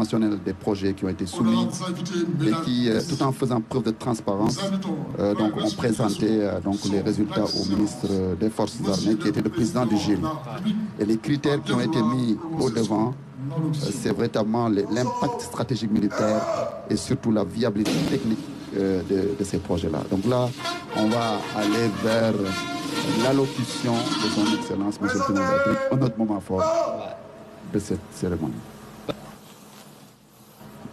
dimensionnel des projets qui ont été soumis et qui, tout en faisant preuve de transparence, donc ont présenté donc les résultats au ministre des Forces armées qui était le président du GIL. Et les critères qui ont été mis au devant, c'est véritablement l'impact stratégique militaire et surtout la viabilité technique de ces projets-là. Donc là, on va aller vers l'allocution de son Excellence, M. le Président de la République, un autre moment fort de cette cérémonie.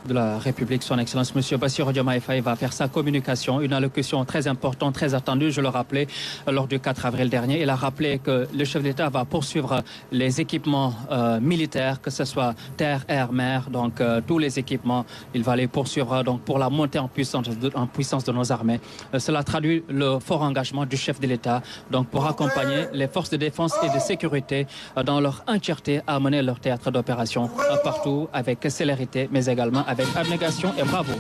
De la République, son Excellence, M. Bassirou Diomaye Faye va faire sa communication, une allocution très importante, très attendue, je le rappelais, lors du 4 avril dernier. Il a rappelé que le chef d'État va poursuivre les équipements militaires, que ce soit terre, air, mer, donc tous les équipements, il va les poursuivre donc, pour la montée en puissance de nos armées. Cela traduit le fort engagement du chef de l'État donc pour accompagner les forces de défense et de sécurité dans leur entièreté à mener leur théâtre d'opération partout avec célérité, mais également avec abnégation et bravo.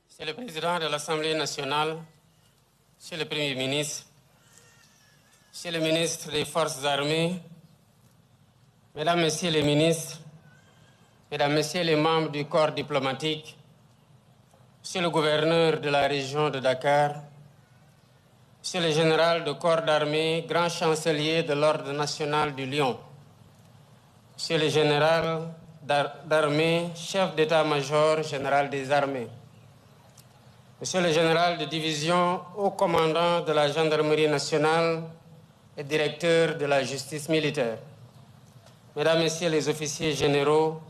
Monsieur le Président de l'Assemblée nationale, Monsieur le Premier ministre, Monsieur le ministre des Forces armées, Mesdames, Messieurs les ministres, Mesdames, Messieurs les membres du corps diplomatique, Monsieur le gouverneur de la région de Dakar, Monsieur le général de corps d'armée, grand chancelier de l'Ordre national du Lion, Monsieur le général d'armée, chef d'état-major général des armées, Monsieur le général de division, haut commandant de la gendarmerie nationale et directeur de la justice militaire, Mesdames, Messieurs les officiers généraux,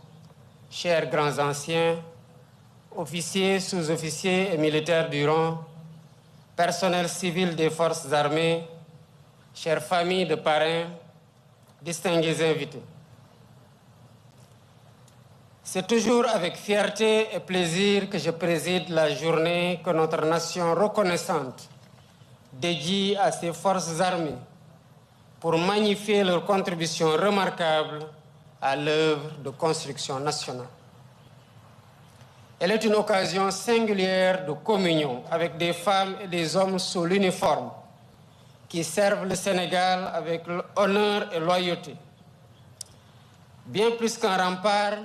chers grands anciens, officiers, sous-officiers et militaires du rang, personnel civil des forces armées, chères familles de parrains, distingués invités. C'est toujours avec fierté et plaisir que je préside la journée que notre nation reconnaissante dédie à ses forces armées pour magnifier leur contribution remarquable à l'œuvre de construction nationale. Elle est une occasion singulière de communion avec des femmes et des hommes sous l'uniforme qui servent le Sénégal avec honneur et loyauté. Bien plus qu'un rempart,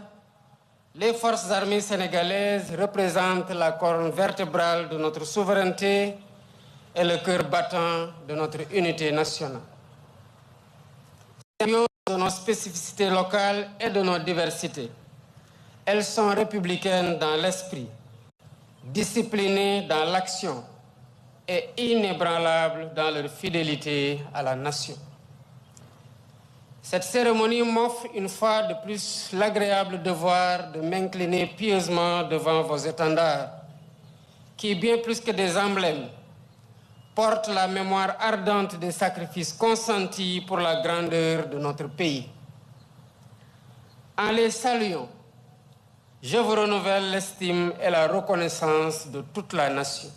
les forces armées sénégalaises représentent la colonne vertébrale de notre souveraineté et le cœur battant de notre unité nationale. De nos spécificités locales et de nos diversités. Elles sont républicaines dans l'esprit, disciplinées dans l'action et inébranlables dans leur fidélité à la nation. Cette cérémonie m'offre une fois de plus l'agréable devoir de m'incliner pieusement devant vos étendards, qui, bien plus que des emblèmes, portent la mémoire ardente des sacrifices consentis pour la grandeur de notre pays. En les saluant, je vous renouvelle l'estime et la reconnaissance de toute la nation.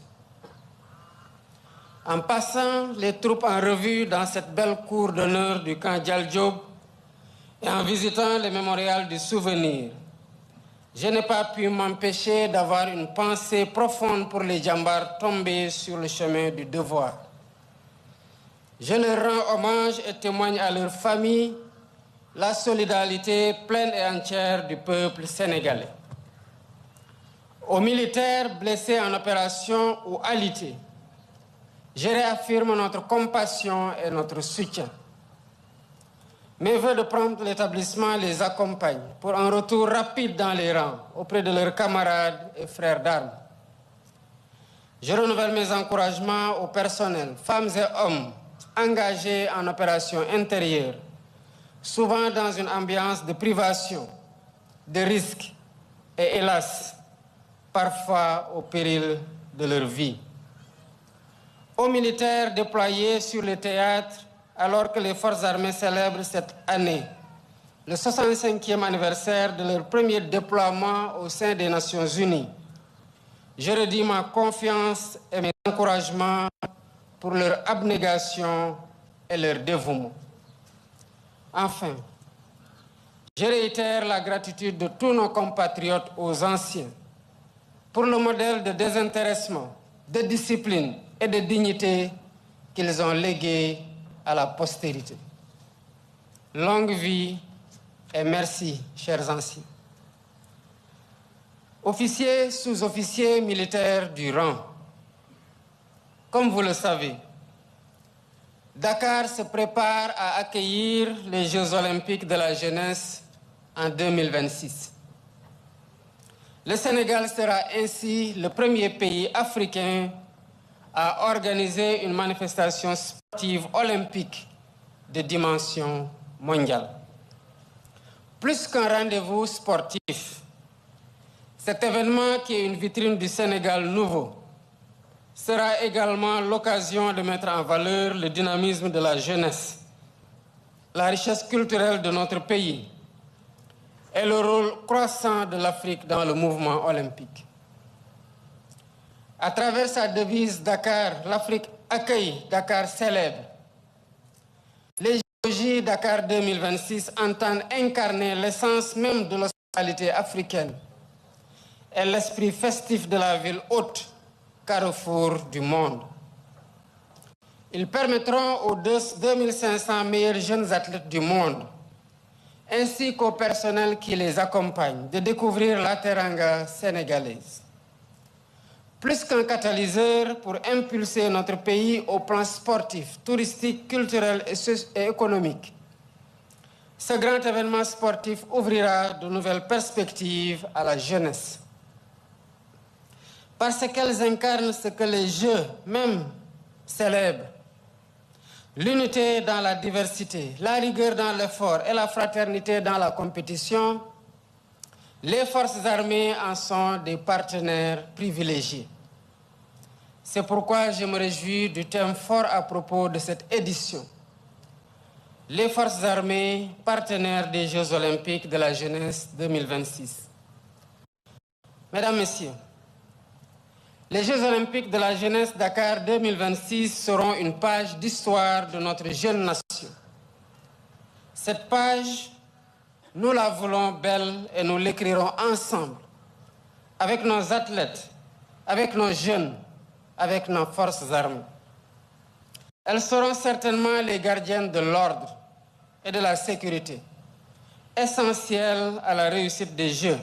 En passant les troupes en revue dans cette belle cour d'honneur du camp Dial Diop et en visitant le mémorial du souvenir, je n'ai pas pu m'empêcher d'avoir une pensée profonde pour les djambars tombés sur le chemin du devoir. Je leur rends hommage et témoigne à leur famille la solidarité pleine et entière du peuple sénégalais. Aux militaires blessés en opération ou alités, je réaffirme notre compassion et notre soutien. Mes vœux de prompt l'établissement les accompagnent pour un retour rapide dans les rangs auprès de leurs camarades et frères d'armes. Je renouvelle mes encouragements au personnel, femmes et hommes engagés en opération intérieure, souvent dans une ambiance de privation, de risque et, hélas, parfois au péril de leur vie. Aux militaires déployés sur le théâtre alors que les forces armées célèbrent cette année le 65e anniversaire de leur premier déploiement au sein des Nations Unies, je redis ma confiance et mes encouragements pour leur abnégation et leur dévouement. Enfin, je réitère la gratitude de tous nos compatriotes aux anciens pour le modèle de désintéressement, de discipline et de dignité qu'ils ont légué à la postérité. Longue vie et merci, chers anciens. Officiers, sous-officiers militaires du rang, comme vous le savez, Dakar se prépare à accueillir les Jeux olympiques de la jeunesse en 2026. Le Sénégal sera ainsi le premier pays africain à organiser une manifestation sportive olympique de dimension mondiale. Plus qu'un rendez-vous sportif, cet événement qui est une vitrine du Sénégal nouveau sera également l'occasion de mettre en valeur le dynamisme de la jeunesse, la richesse culturelle de notre pays et le rôle croissant de l'Afrique dans le mouvement olympique. À travers sa devise Dakar, l'Afrique accueille, Dakar célèbre. Les JOJ Dakar 2026 entendent incarner l'essence même de l'hospitalité africaine et l'esprit festif de la ville haute, carrefour du monde. Ils permettront aux 2500 meilleurs jeunes athlètes du monde, ainsi qu'au personnel qui les accompagne, de découvrir la teranga sénégalaise. Plus qu'un catalyseur pour impulser notre pays au plan sportif, touristique, culturel et économique, ce grand événement sportif ouvrira de nouvelles perspectives à la jeunesse. Parce qu'elles incarnent ce que les Jeux même célèbrent. L'unité dans la diversité, la rigueur dans l'effort et la fraternité dans la compétition, les forces armées en sont des partenaires privilégiés. C'est pourquoi je me réjouis du thème fort à propos de cette édition. Les forces armées, partenaires des Jeux olympiques de la jeunesse 2026. Mesdames, Messieurs, les Jeux olympiques de la jeunesse Dakar 2026 seront une page d'histoire de notre jeune nation. Cette page, nous la voulons belle et nous l'écrirons ensemble, avec nos athlètes, avec nos jeunes, avec nos forces armées. Elles seront certainement les gardiennes de l'ordre et de la sécurité, essentielles à la réussite des Jeux.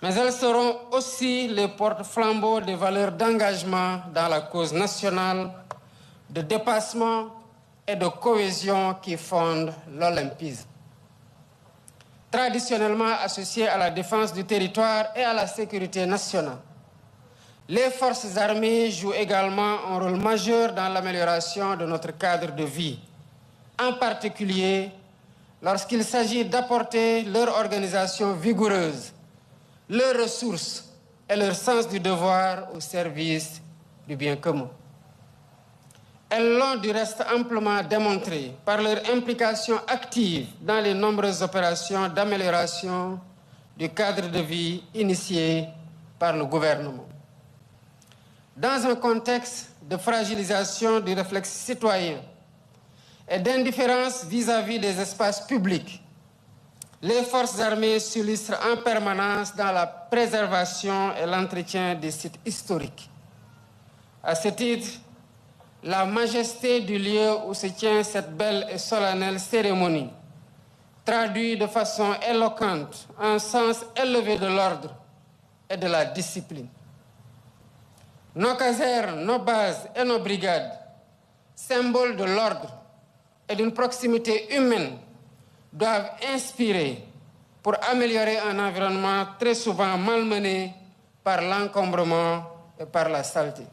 Mais elles seront aussi les porte-flambeaux des valeurs d'engagement dans la cause nationale, de dépassement et de cohésion qui fondent l'olympisme. Traditionnellement associées à la défense du territoire et à la sécurité nationale, les forces armées jouent également un rôle majeur dans l'amélioration de notre cadre de vie, en particulier lorsqu'il s'agit d'apporter leur organisation vigoureuse, leurs ressources et leur sens du devoir au service du bien commun. Elles l'ont du reste amplement démontré par leur implication active dans les nombreuses opérations d'amélioration du cadre de vie initiées par le gouvernement. Dans un contexte de fragilisation du réflexe citoyen et d'indifférence vis-à-vis des espaces publics, les forces armées s'illustrent en permanence dans la préservation et l'entretien des sites historiques. À ce titre, la majesté du lieu où se tient cette belle et solennelle cérémonie traduit de façon éloquente un sens élevé de l'ordre et de la discipline. Nos casernes, nos bases et nos brigades, symboles de l'ordre et d'une proximité humaine, doivent inspirer pour améliorer un environnement très souvent malmené par l'encombrement et par la saleté.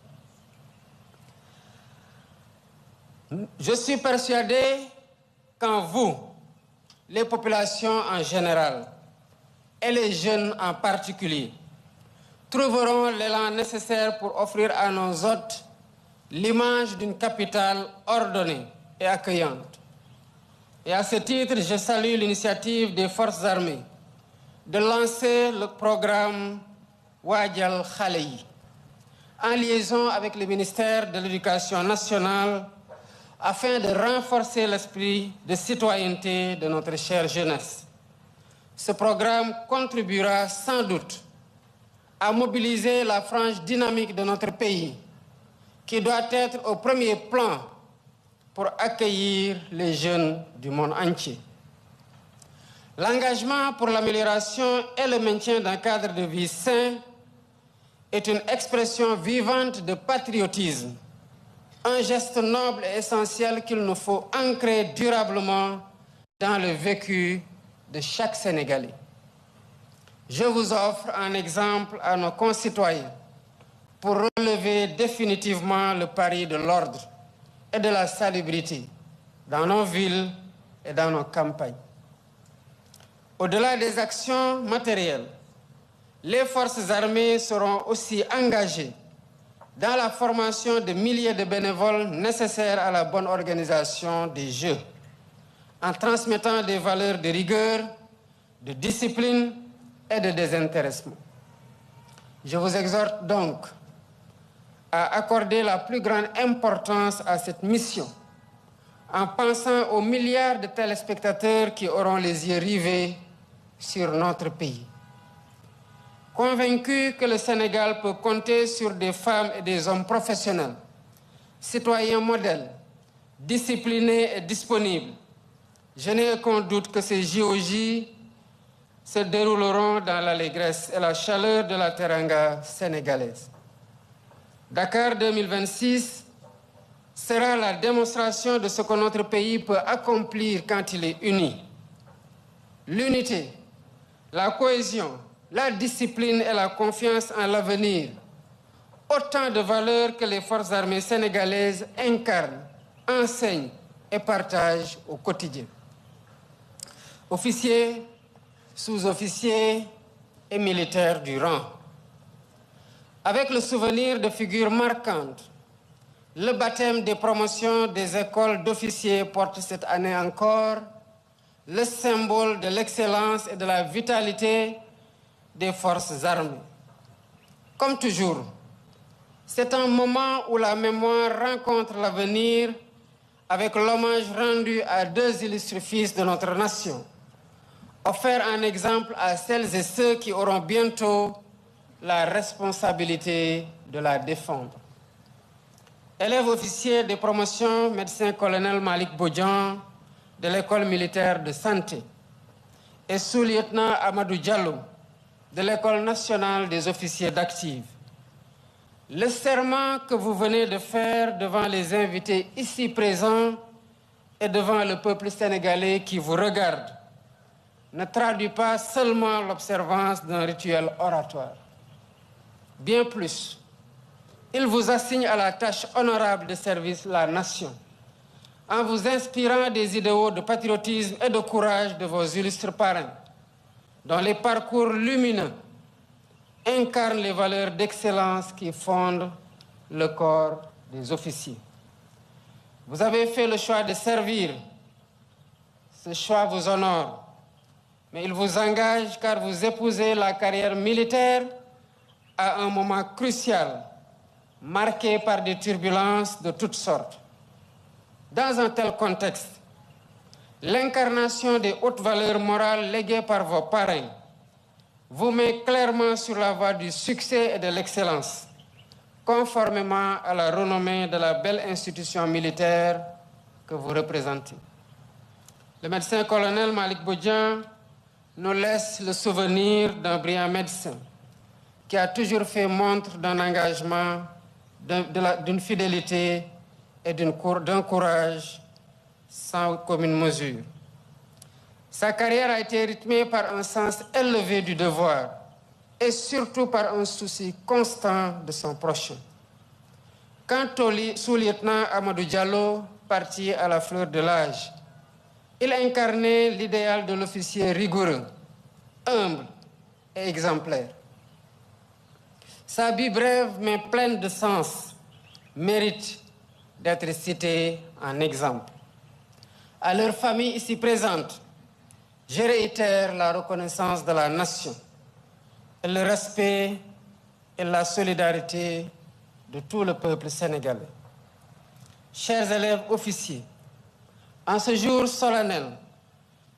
Je suis persuadé qu'en vous, les populations en général et les jeunes en particulier, trouveront l'élan nécessaire pour offrir à nos hôtes l'image d'une capitale ordonnée et accueillante. Et à ce titre, je salue l'initiative des forces armées de lancer le programme Wadjal Khaleyi, en liaison avec le ministère de l'Éducation nationale, afin de renforcer l'esprit de citoyenneté de notre chère jeunesse. Ce programme contribuera sans doute à mobiliser la frange dynamique de notre pays qui doit être au premier plan pour accueillir les jeunes du monde entier. L'engagement pour l'amélioration et le maintien d'un cadre de vie sain est une expression vivante de patriotisme, un geste noble et essentiel qu'il nous faut ancrer durablement dans le vécu de chaque Sénégalais. Je vous offre un exemple à nos concitoyens pour relever définitivement le pari de l'ordre et de la salubrité dans nos villes et dans nos campagnes. Au-delà des actions matérielles, les forces armées seront aussi engagées dans la formation de milliers de bénévoles nécessaires à la bonne organisation des Jeux, en transmettant des valeurs de rigueur, de discipline et de désintéressement. Je vous exhorte donc à accorder la plus grande importance à cette mission, en pensant aux milliards de téléspectateurs qui auront les yeux rivés sur notre pays. Convaincu que le Sénégal peut compter sur des femmes et des hommes professionnels, citoyens modèles, disciplinés et disponibles, je n'ai aucun doute que ces JOJ se dérouleront dans l'allégresse et la chaleur de la teranga sénégalaise. Dakar 2026 sera la démonstration de ce que notre pays peut accomplir quand il est uni. L'unité, la cohésion, la discipline et la confiance en l'avenir, autant de valeurs que les forces armées sénégalaises incarnent, enseignent et partagent au quotidien. Officiers, sous-officiers et militaires du rang. Avec le souvenir de figures marquantes, le baptême des promotions des écoles d'officiers porte cette année encore le symbole de l'excellence et de la vitalité des forces armées. Comme toujours, c'est un moment où la mémoire rencontre l'avenir avec l'hommage rendu à deux illustres fils de notre nation, offert un exemple à celles et ceux qui auront bientôt la responsabilité de la défendre. Élève officier de promotion, médecin-colonel Malik Bodjan de l'école militaire de santé et sous-lieutenant Amadou Diallo de l'école nationale des officiers d'active. Le serment que vous venez de faire devant les invités ici présents et devant le peuple sénégalais qui vous regarde ne traduit pas seulement l'observance d'un rituel oratoire. Bien plus, il vous assigne à la tâche honorable de servir la nation, en vous inspirant des idéaux de patriotisme et de courage de vos illustres parrains, dont les parcours lumineux incarnent les valeurs d'excellence qui fondent le corps des officiers. Vous avez fait le choix de servir. Ce choix vous honore, mais il vous engage car vous épousez la carrière militaire à un moment crucial, marqué par des turbulences de toutes sortes. Dans un tel contexte, l'incarnation des hautes valeurs morales léguées par vos parrains vous met clairement sur la voie du succès et de l'excellence, conformément à la renommée de la belle institution militaire que vous représentez. Le médecin-colonel Malik Bodjan nous laisse le souvenir d'un brillant médecin qui a toujours fait montre d'un engagement, d'une fidélité et d'un courage sans commune mesure. Sa carrière a été rythmée par un sens élevé du devoir et surtout par un souci constant de son prochain. Quant au sous-lieutenant Amadou Diallo, parti à la fleur de l'âge, il incarnait l'idéal de l'officier rigoureux, humble et exemplaire. Sa vie brève mais pleine de sens mérite d'être citée en exemple. À leur famille ici présente, je réitère la reconnaissance de la nation, et le respect et la solidarité de tout le peuple sénégalais. Chers élèves officiers, en ce jour solennel,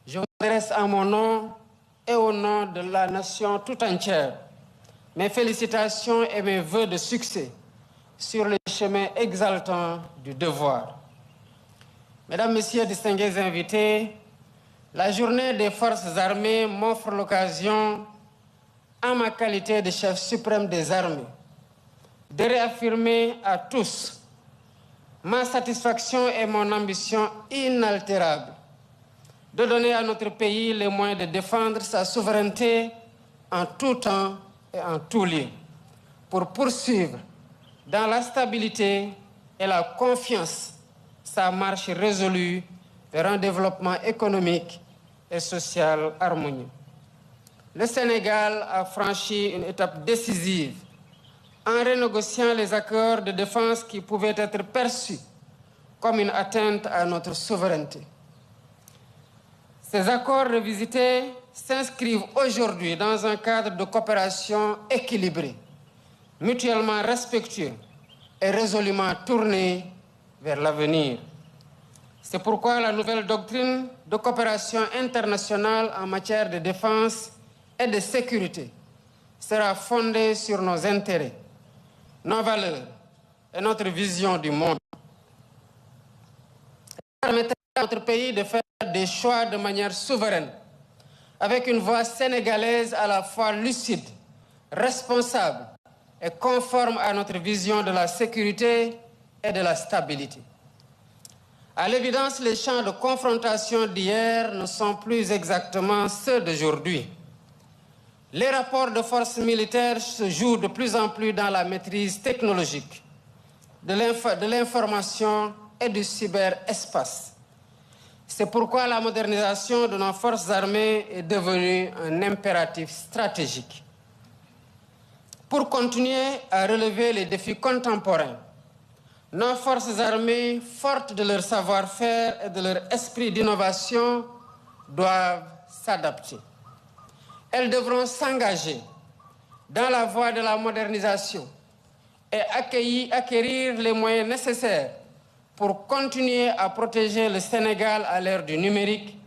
je vous adresse à mon nom et au nom de la nation tout entière mes félicitations et mes vœux de succès sur les chemin exaltant du devoir. Mesdames, Messieurs, distingués invités, la journée des forces armées m'offre l'occasion, en ma qualité de chef suprême des armées, de réaffirmer à tous ma satisfaction et mon ambition inaltérable de donner à notre pays les moyens de défendre sa souveraineté en tout temps et en tout lieu, pour poursuivre dans la stabilité et la confiance sa marche résolue vers un développement économique et social harmonieux. Le Sénégal a franchi une étape décisive en renégociant les accords de défense qui pouvaient être perçus comme une atteinte à notre souveraineté. Ces accords revisités s'inscrivent aujourd'hui dans un cadre de coopération équilibré, mutuellement respectueux et résolument tourné vers l'avenir. C'est pourquoi la nouvelle doctrine de coopération internationale en matière de défense et de sécurité sera fondée sur nos intérêts, nos valeurs et notre vision du monde. Elle permettra à notre pays de faire des choix de manière souveraine, avec une voix sénégalaise à la fois lucide, responsable et conforme à notre vision de la sécurité et de la stabilité. À l'évidence, les champs de confrontation d'hier ne sont plus exactement ceux d'aujourd'hui. Les rapports de force militaires se jouent de plus en plus dans la maîtrise technologique, de l'information et du cyberespace. C'est pourquoi la modernisation de nos forces armées est devenue un impératif stratégique. Pour continuer à relever les défis contemporains, nos forces armées, fortes de leur savoir-faire et de leur esprit d'innovation, doivent s'adapter. Elles devront s'engager dans la voie de la modernisation et acquérir les moyens nécessaires pour continuer à protéger le Sénégal à l'ère du numérique,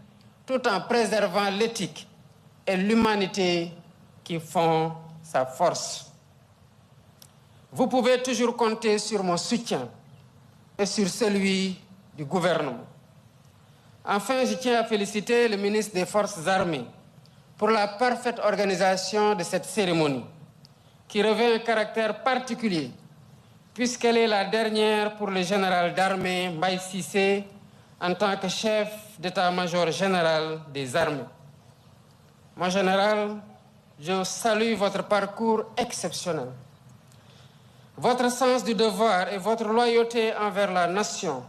tout en préservant l'éthique et l'humanité qui font sa force. Vous pouvez toujours compter sur mon soutien et sur celui du gouvernement. Enfin, je tiens à féliciter le ministre des Forces armées pour la parfaite organisation de cette cérémonie, qui revêt un caractère particulier, puisqu'elle est la dernière pour le général d'armée Mbaye Cissé en tant que chef d'état-major général des armées. Mon général, je salue votre parcours exceptionnel. Votre sens du devoir et votre loyauté envers la nation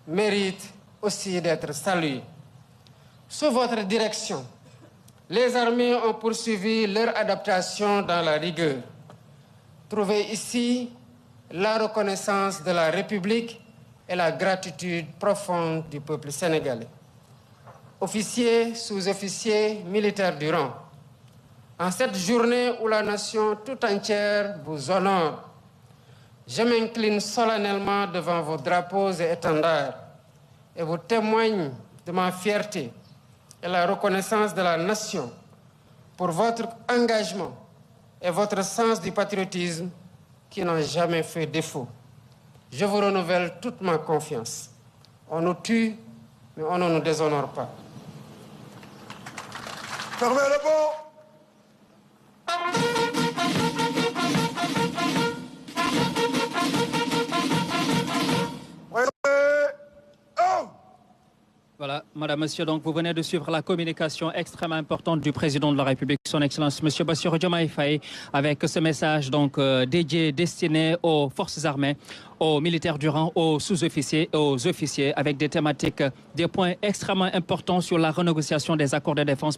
méritent aussi d'être salués. Sous votre direction, les armées ont poursuivi leur adaptation dans la rigueur. Trouvez ici la reconnaissance de la République et la gratitude profonde du peuple sénégalais. Officiers, sous-officiers, militaires du rang, en cette journée où la nation tout entière vous honore, je m'incline solennellement devant vos drapeaux et étendards et vous témoigne de ma fierté et la reconnaissance de la nation pour votre engagement et votre sens du patriotisme qui n'ont jamais fait défaut. Je vous renouvelle toute ma confiance. On nous tue, mais on ne nous déshonore pas. Fermez le pont. Voilà, Madame, Monsieur, donc vous venez de suivre la communication extrêmement importante du président de la République, son Excellence Monsieur Bassirou Diomaye Faye, avec ce message donc dédié, destiné aux forces armées, aux militaires du rang, aux sous-officiers et aux officiers, avec des thématiques, des points extrêmement importants sur la renégociation des accords de défense.